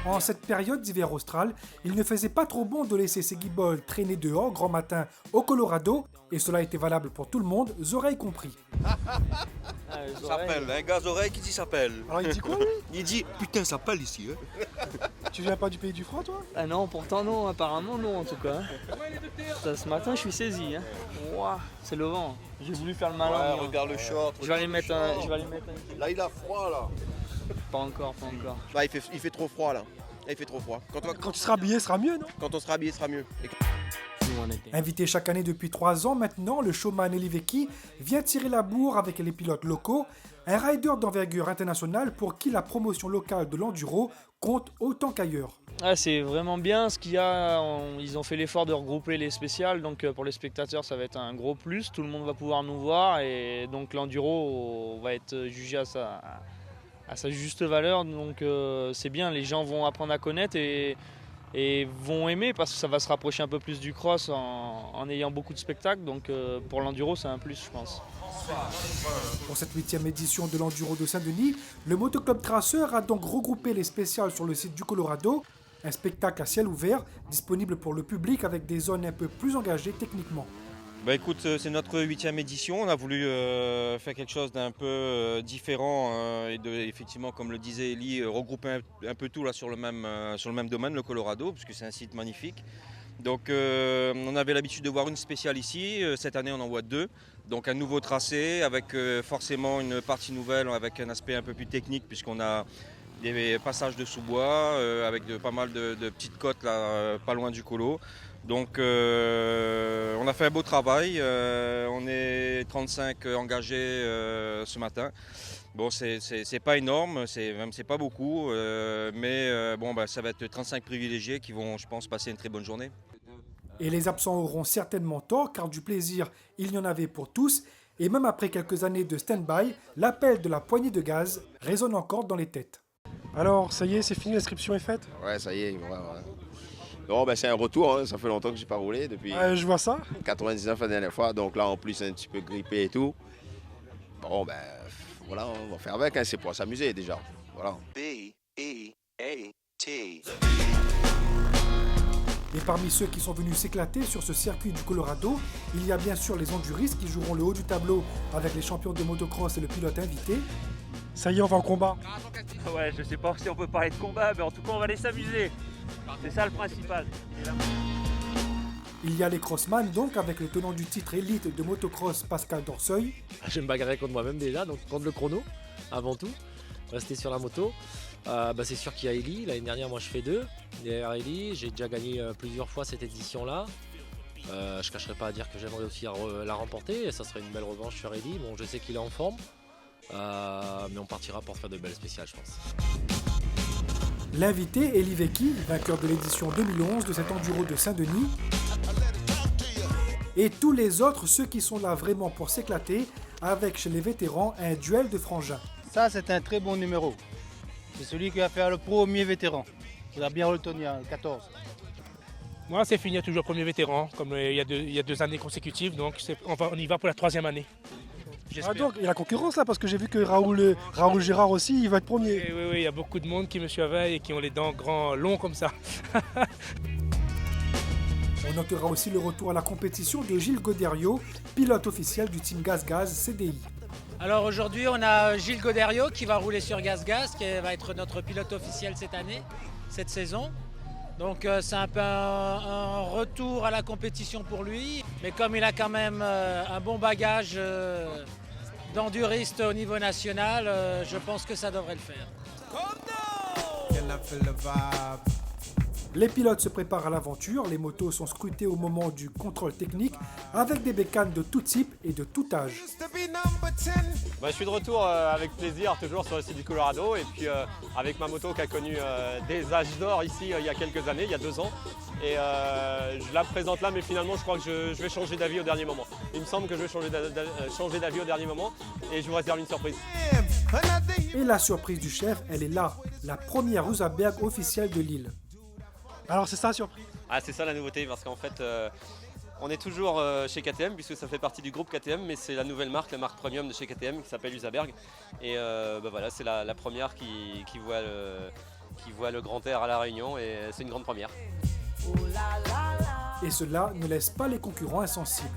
En cette période d'hiver austral, il ne faisait pas trop bon de laisser ses guibolles traîner dehors grand matin au Colorado, et cela était valable pour tout le monde, oreilles compris. Ça pèle, un gaz oreille qui dit ça pèle. Alors il dit quoi lui? Il dit putain ça pèle ici. Tu viens pas du pays du froid toi? Ah non, pourtant non, apparemment non en tout cas. Ça, ce matin je suis saisi. Hein. Ouah, c'est le vent. J'ai voulu faire le malin. Ouais, moi. regarde le short. Je vais aller mettre un. Là il a froid là. Pas encore. Là il fait trop froid là. Là il fait trop froid. Quand tu seras habillé, ce sera mieux, non? Quand on sera habillé, ce sera mieux. Invité chaque année depuis 3 ans maintenant, le showman Eli Vecchi vient tirer la bourre avec les pilotes locaux, un rider d'envergure internationale pour qui la promotion locale de l'enduro compte autant qu'ailleurs. Ah, c'est vraiment bien ce qu'il y a. Ils ont fait l'effort de regrouper les spéciales, donc pour les spectateurs ça va être un gros plus. Tout le monde va pouvoir nous voir et donc l'enduro va être jugé à sa juste valeur. Donc c'est bien, les gens vont apprendre à connaître et vont aimer parce que ça va se rapprocher un peu plus du cross en ayant beaucoup de spectacles. Donc pour l'enduro c'est un plus je pense. Pour cette 8e édition de l'Enduro de Saint-Denis, le Motoclub Traceur a donc regroupé les spéciales sur le site du Colorado, un spectacle à ciel ouvert disponible pour le public avec des zones un peu plus engagées techniquement. Bah écoute, c'est notre 8e édition, on a voulu faire quelque chose d'un peu différent et effectivement comme le disait Eli, regrouper un peu tout là sur le même domaine, le Colorado, puisque c'est un site magnifique. Donc on avait l'habitude de voir une spéciale ici, cette année on en voit 2. Donc un nouveau tracé avec forcément une partie nouvelle avec un aspect un peu plus technique puisqu'on a des passages de sous-bois avec pas mal de petites côtes là, pas loin du colo. Donc on a fait un beau travail, on est 35 engagés ce matin. Bon, c'est pas énorme, c'est pas beaucoup, mais bon, bah, ça va être 35 privilégiés qui vont, je pense, passer une très bonne journée. Et les absents auront certainement tort car du plaisir, il y en avait pour tous. Et même après quelques années de stand-by, l'appel de la poignée de gaz résonne encore dans les têtes. Alors ça y est, c'est fini, l'inscription est faite? Ouais, ça y est. Ouais. Non, ben c'est un retour, hein. Ça fait longtemps que j'ai pas roulé, depuis Je vois ça. 99 la dernière fois, donc là en plus un petit peu grippé et tout. Bon ben voilà, on va faire avec, hein. C'est pour s'amuser déjà. Voilà. B-E-A-T. Et parmi ceux qui sont venus s'éclater sur ce circuit du Colorado, il y a bien sûr les enduristes qui joueront le haut du tableau avec les champions de motocross et le pilote invité. Ça y est, on va en combat. Ouais, je sais pas si on peut parler de combat, mais en tout cas on va aller s'amuser. C'est ça le principal. Il y a les crossman donc avec le tenant du titre élite de motocross Pascal Dorseuil. Je me bagarrerai contre moi-même déjà, donc prendre le chrono avant tout, rester sur la moto. C'est sûr qu'il y a Eli, l'année dernière moi je fais 2. Derrière Eli, j'ai déjà gagné plusieurs fois cette édition-là. Je ne cacherai pas à dire que j'aimerais aussi la remporter, et ça serait une belle revanche sur Eli. Bon, je sais qu'il est en forme, mais on partira pour faire de belles spéciales je pense. L'invité, Eli Vecchi, vainqueur de l'édition 2011 de cet Enduro de Saint-Denis. Et tous les autres, ceux qui sont là vraiment pour s'éclater, avec chez les vétérans un duel de frangins. Ça, c'est un très bon numéro. C'est celui qui va faire le premier vétéran. Il a bien retenu en 14. Moi, c'est fini, toujours premier vétéran, comme il y a 2 années consécutives, donc on y va pour la 3e année. Ah donc, il y a la concurrence là, parce que j'ai vu que Raoul Gérard aussi, il va être premier. Oui, il y a beaucoup de monde qui me surveille et qui ont les dents longs comme ça. On notera aussi le retour à la compétition de Gilles Goderio, pilote officiel du team Gaz CDI. Alors aujourd'hui, on a Gilles Goderio qui va rouler sur Gaz, qui va être notre pilote officiel cette année, cette saison. Donc c'est un peu un retour à la compétition pour lui. Mais comme il a quand même un bon bagage d'enduriste au niveau national, je pense que ça devrait le faire. Les pilotes se préparent à l'aventure, les motos sont scrutées au moment du contrôle technique avec des bécanes de tout type et de tout âge. Je suis de retour avec plaisir, toujours sur le site du Colorado et puis avec ma moto qui a connu des âges d'or ici il y a quelques années, il y a 2 ans. Et je la présente là, mais finalement je crois que je vais changer d'avis au dernier moment. Il me semble que je vais changer d'avis au dernier moment et je vous réserve une surprise. Et la surprise du chef, elle est là, la première Usaberg officielle de Lille. Alors c'est ça la surprise? Ah, c'est ça la nouveauté, parce qu'en fait on est toujours chez KTM puisque ça fait partie du groupe KTM, mais c'est la nouvelle marque, la marque premium de chez KTM qui s'appelle Usaberg. Et voilà, c'est la première qui qui voit le grand air à La Réunion et c'est une grande première. Et cela ne laisse pas les concurrents insensibles.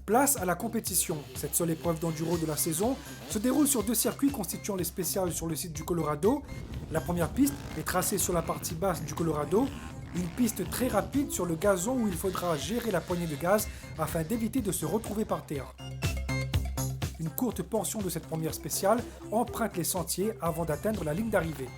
Place à la compétition. Cette seule épreuve d'enduro de la saison se déroule sur 2 circuits constituant les spéciales sur le site du Colorado. La première piste est tracée sur la partie basse du Colorado, une piste très rapide sur le gazon où il faudra gérer la poignée de gaz afin d'éviter de se retrouver par terre. Une courte portion de cette première spéciale emprunte les sentiers avant d'atteindre la ligne d'arrivée.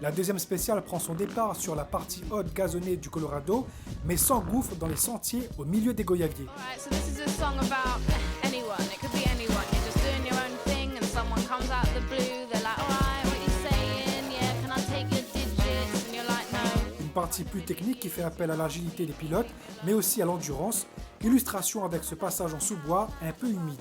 La deuxième spéciale prend son départ sur la partie haute gazonnée du Colorado, mais s'engouffre dans les sentiers au milieu des goyaviers. Une partie plus technique qui fait appel à l'agilité des pilotes, mais aussi à l'endurance. Illustration avec ce passage en sous-bois un peu humide.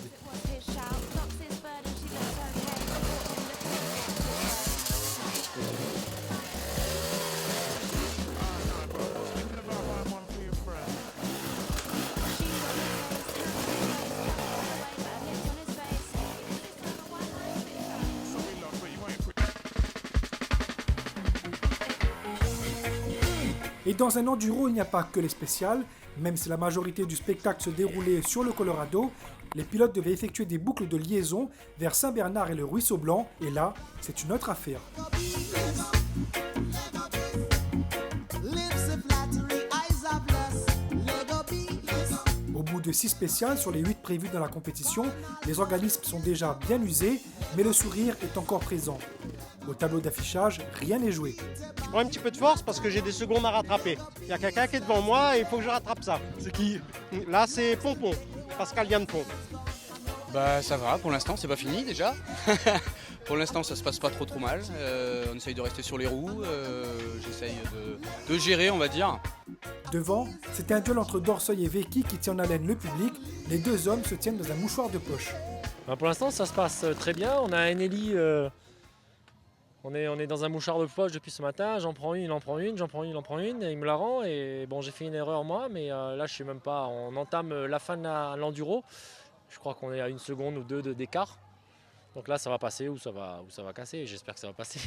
Et dans un enduro, il n'y a pas que les spéciales. Même si la majorité du spectacle se déroulait sur le Colorado, les pilotes devaient effectuer des boucles de liaison vers Saint-Bernard et le Ruisseau Blanc. Et là, c'est une autre affaire. Au bout de 6 spéciales sur les 8 prévues dans la compétition, les organismes sont déjà bien usés, mais le sourire est encore présent. Au tableau d'affichage, rien n'est joué. Je prends un petit peu de force parce que j'ai des secondes à rattraper. Il y a quelqu'un qui est devant moi et il faut que je rattrape ça. C'est qui? Là, c'est Pompon, Pascal Yann-Pont. Bah ça va, pour l'instant c'est pas fini déjà. Pour l'instant ça se passe pas trop mal. On essaye de rester sur les roues, j'essaye de gérer on va dire. Devant, c'est un duel entre Dorseuil et Vecchi qui tient en haleine le public. Les deux hommes se tiennent dans un mouchoir de poche. Bah, pour l'instant ça se passe très bien, on a un Eli, on est dans un mouchoir de poche depuis ce matin, j'en prends une, il en prend une, j'en prends une, il en prend une, et il me la rend. Et bon j'ai fait une erreur moi, mais là je sais même pas, on entame la fin de l'enduro. Je crois qu'on est à 1 seconde ou 2 d'écart. Donc là, ça va passer ou ça va casser. J'espère que ça va passer.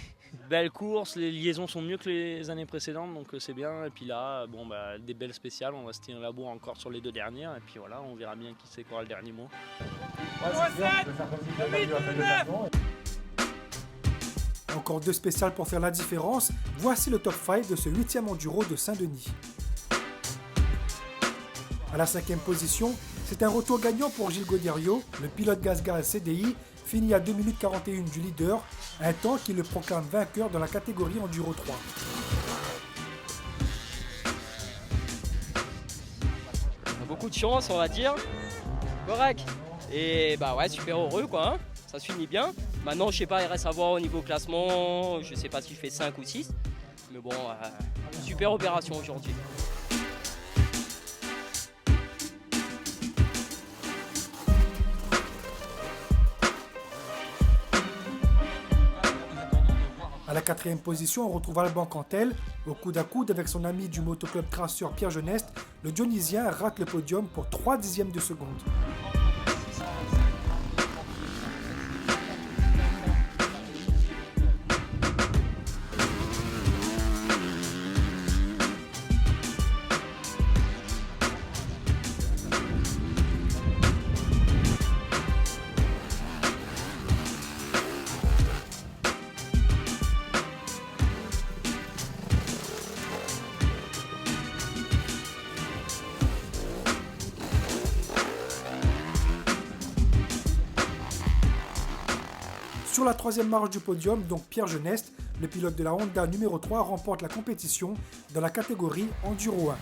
Belle course, les liaisons sont mieux que les années précédentes, donc c'est bien. Et puis là, bon, des belles spéciales. On va se tenir la bourre encore sur les 2 dernières. Et puis voilà, on verra bien qui c'est qui aura le dernier mot. Encore 2 spéciales pour faire la différence. Voici le top 5 de ce 8e enduro de Saint-Denis. À la 5e position, c'est un retour gagnant pour Gilles Goderio. Le pilote GazGaz CDI finit à 2 minutes 41 du leader, un temps qui le proclame vainqueur dans la catégorie Enduro 3. On a beaucoup de chance, on va dire. Correct. Et bah ouais, super heureux quoi. Hein. Ça se finit bien. Maintenant, je sais pas, il reste à voir au niveau classement. Je sais pas si je fais 5 ou 6. Mais bon, super opération aujourd'hui. À la 4e position, on retrouve Alban Cantel. Au coude à coude avec son ami du motoclub traceur Pierre Geneste, le Dionysien rate le podium pour 0,3 de seconde. Sur la 3e marche du podium, donc Pierre Geneste, le pilote de la Honda numéro 3, remporte la compétition dans la catégorie Enduro 1.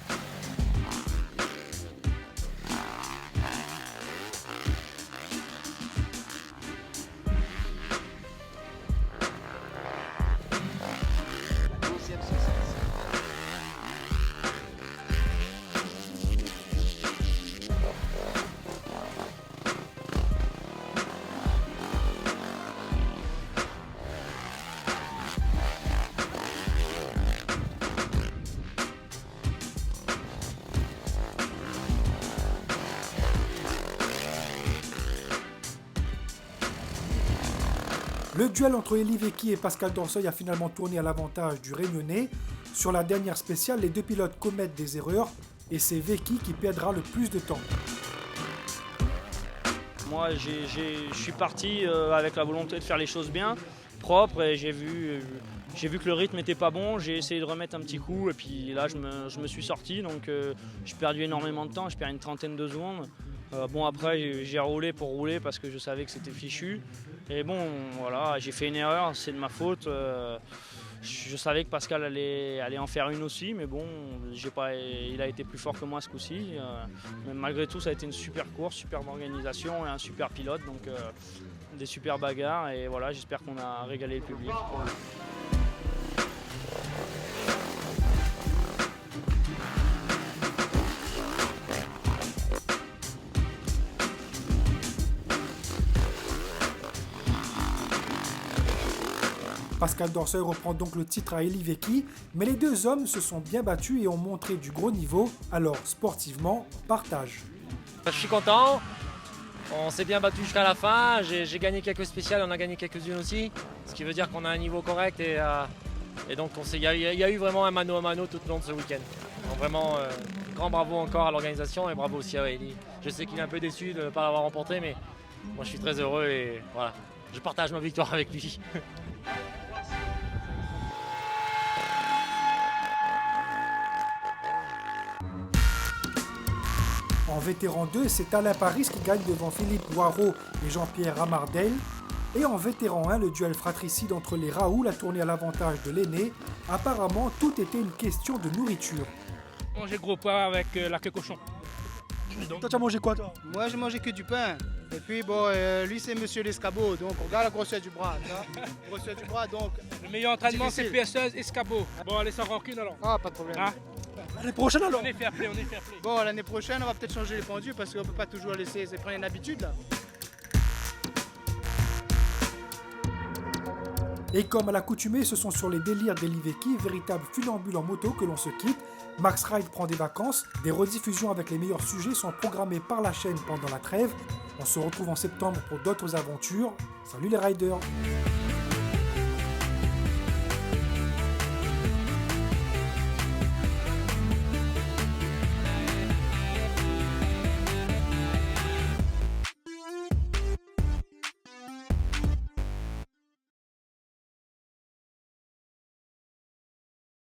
Le duel entre Eli Vecchi et Pascal Dorseuil a finalement tourné à l'avantage du Réunionnais. Sur la dernière spéciale, les deux pilotes commettent des erreurs et c'est Vecchi qui perdra le plus de temps. Moi, je suis parti avec la volonté de faire les choses bien, propre, et j'ai vu que le rythme n'était pas bon. J'ai essayé de remettre un petit coup, et puis là, je me suis sorti. Donc, j'ai perdu énormément de temps, j'ai perdu une trentaine de secondes. Bon, après, j'ai roulé pour rouler parce que je savais que c'était fichu. Et bon, voilà, j'ai fait une erreur, c'est de ma faute. Je savais que Pascal allait en faire une aussi, mais bon, il a été plus fort que moi ce coup-ci. Mais malgré tout, ça a été une super course, superbe organisation et un super pilote, donc des super bagarres. Et voilà, j'espère qu'on a régalé le public. Pascal Dorseuil reprend donc le titre à Eli Vecchi, mais les deux hommes se sont bien battus et ont montré du gros niveau, alors sportivement, partage. Je suis content, on s'est bien battu jusqu'à la fin, j'ai gagné quelques spéciales, on a gagné quelques-unes aussi, ce qui veut dire qu'on a un niveau correct et donc il y a eu vraiment un mano à mano tout au long de ce week-end. Donc vraiment, grand bravo encore à l'organisation et bravo aussi à Eli. Je sais qu'il est un peu déçu de ne pas l'avoir remporté, mais moi je suis très heureux et voilà, je partage ma victoire avec lui. En vétéran 2, c'est Alain Paris qui gagne devant Philippe Boireau et Jean-Pierre Amardel. Et en vétéran 1, le duel fratricide entre les Raoul a tourné à l'avantage de l'aîné. Apparemment, tout était une question de nourriture. Manger gros pain avec la queue cochon. Toi, tu as mangé quoi, toi? Moi, j'ai mangé que du pain. Et puis, bon, lui, c'est Monsieur l'Escabeau. Donc, on regarde la grosseur du bras. La grosseur du bras, donc. Le meilleur entraînement, c'est PSE Escabeau. Bon, allez, sans rancune alors. Ah, pas de problème. Hein? L'année prochaine alors? On est fair play, on est fair play. Bon, l'année prochaine, on va peut-être changer les pendules parce qu'on peut pas toujours laisser. C'est prendre une habitude, là. Et comme à l'accoutumée, ce sont sur les délires d'Eli Vecchi, véritable funambule en moto, que l'on se quitte. Max Ride prend des vacances, des rediffusions avec les meilleurs sujets sont programmées par la chaîne pendant la trêve. On se retrouve en septembre pour d'autres aventures. Salut les riders!